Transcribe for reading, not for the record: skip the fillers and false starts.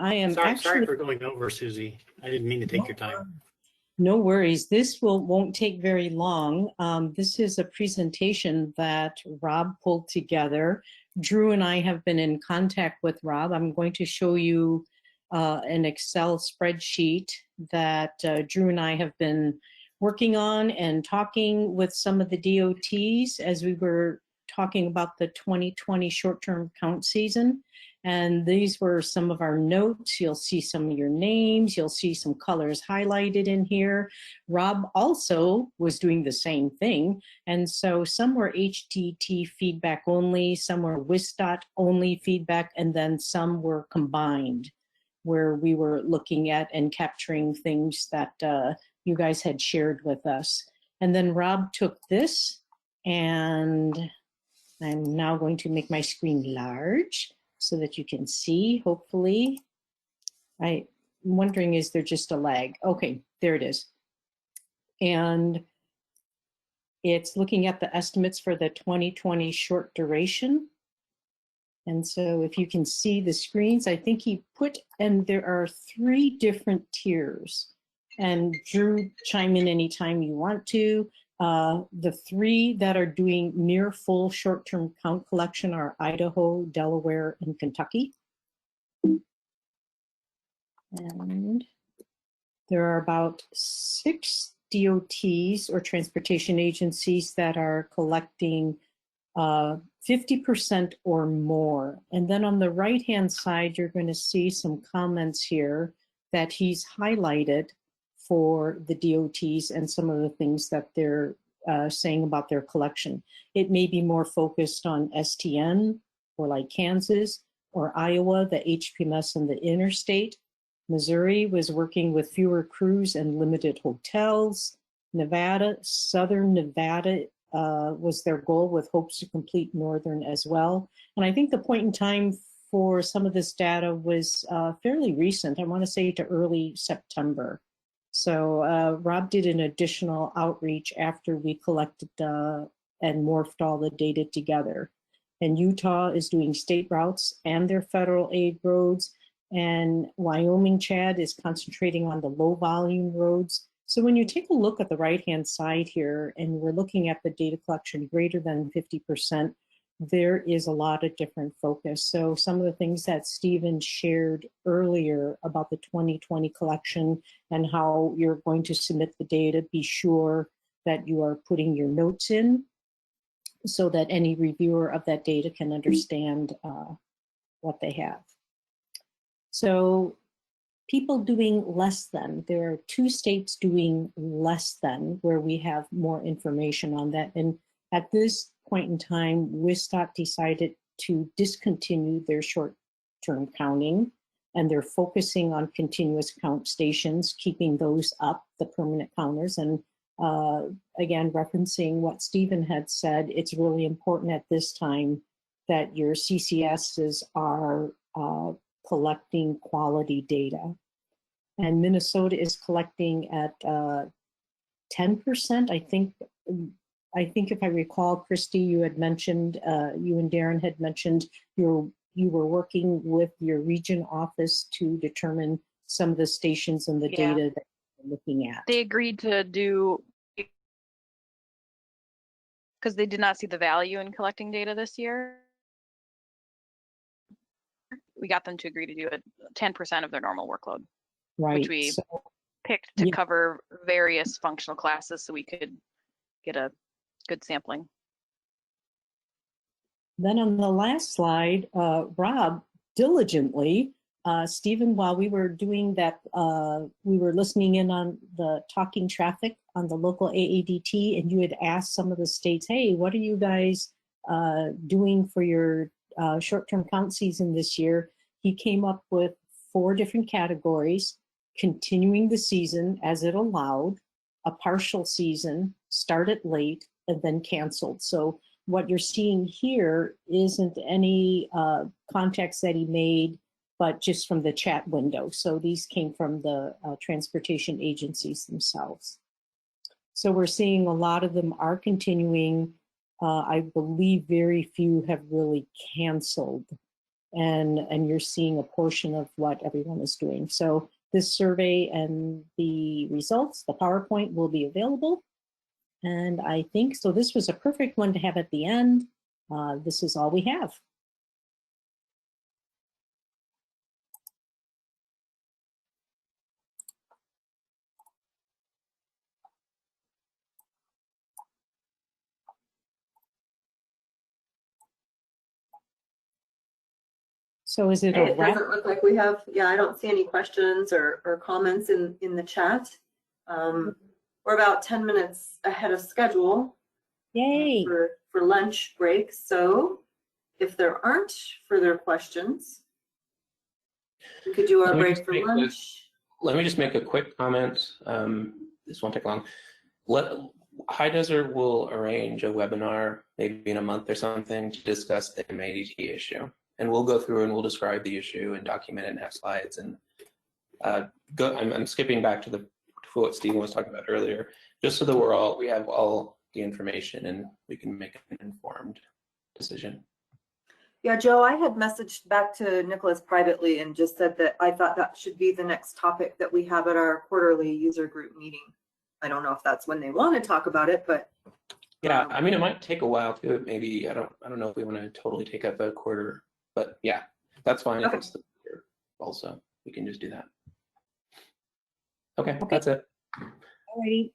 I am Sorry for going over, Susie. I didn't mean to take your time. No worries. This won't take very long. This is a presentation that Rob pulled together. Drew and I have been in contact with Rob. I'm going to show you an Excel spreadsheet that Drew and I have been working on and talking with some of the DOTs as we were talking about the 2020 short-term count season. And these were some of our notes. You'll see some of your names. You'll see some colors highlighted in here. Rob also was doing the same thing. And so some were HTT feedback only, some were WISDOT only feedback, and then some were combined, where we were looking at and capturing things that you guys had shared with us. And then Rob took this, and I'm now going to make my screen large so that you can see, hopefully. I'm wondering, is there just a lag? Okay, there it is. And it's looking at the estimates for the 2020 short duration. And so if you can see the screens, I think he put, and there are 3 different tiers. And Drew, chime in anytime you want to. The 3 that are doing near full short-term count collection are Idaho, Delaware, and Kentucky. And there are about 6 DOTs or transportation agencies that are collecting 50% or more. And then on the right-hand side, you're going to see some comments here that he's highlighted for the DOTs and some of the things that they're saying about their collection. It may be more focused on STN, or like Kansas, or Iowa, the HPMS and the interstate. Missouri was working with fewer crews and limited hotels. Nevada, Southern Nevada was their goal, with hopes to complete Northern as well. And I think the point in time for some of this data was fairly recent. I want to say to early September. So Rob did an additional outreach after we collected and morphed all the data together. And Utah is doing state routes and their federal aid roads. And Wyoming, Chad, is concentrating on the low volume roads. So when you take a look at the right-hand side here, and we're looking at the data collection greater than 50%, there is a lot of different focus. So some of the things that Stephen shared earlier about the 2020 collection and how you're going to submit the data, be sure that you are putting your notes in so that any reviewer of that data can understand what they have. So people doing less than, there are 2 states doing less than where we have more information on that. And at this point in time, WISDOT decided to discontinue their short-term counting, and they're focusing on continuous count stations, keeping those up, the permanent counters. And again, referencing what Stephen had said, it's really important at this time that your CCSs are collecting quality data. And Minnesota is collecting at 10%, I think if I recall, Christy, you had mentioned, you and Darren had mentioned you were working with your region office to determine some of the stations and the data that you're looking at. They agreed to do, because they did not see the value in collecting data this year. We got them to agree to do 10% of their normal workload, right? Which we picked to cover various functional classes so we could get a good sampling. Then on the last slide, Rob diligently, Stephen, while we were doing that, we were listening in on the talking traffic on the local AADT, and you had asked some of the states, hey, what are you guys doing for your short-term count season this year? He came up with 4 different categories: continuing the season as it allowed, a partial season, started late, and then canceled. So what you're seeing here isn't any contacts that he made, but just from the chat window. So these came from the transportation agencies themselves. So we're seeing a lot of them are continuing. I believe very few have really canceled and you're seeing a portion of what everyone is doing. So this survey and the results, the PowerPoint, will be available. And I think, so this was a perfect one to have at the end. This is all we have. So is it a It wrap? doesn't look like we have, yeah, I don't see any questions or comments in the chat. We're about 10 minutes ahead of schedule Yay. for lunch break. So if there aren't further questions, we could do our break for lunch. Let me just make a quick comment. This won't take long. High Desert will arrange a webinar maybe in a month or something to discuss the MADT issue. And we'll go through and we'll describe the issue and document it and have slides. And I'm skipping back to what Stephen was talking about earlier, just so that we have all the information and we can make an informed decision. Yeah, Joe, I had messaged back to Nicholas privately and just said that I thought that should be the next topic that we have at our quarterly user group meeting. I don't know if that's when they want to talk about it, but yeah, I mean, it might take a while to maybe. I don't know if we want to totally take up a quarter, but yeah, that's fine. Okay. If it's the year also, we can just do that. Okay, that's it. Alrighty.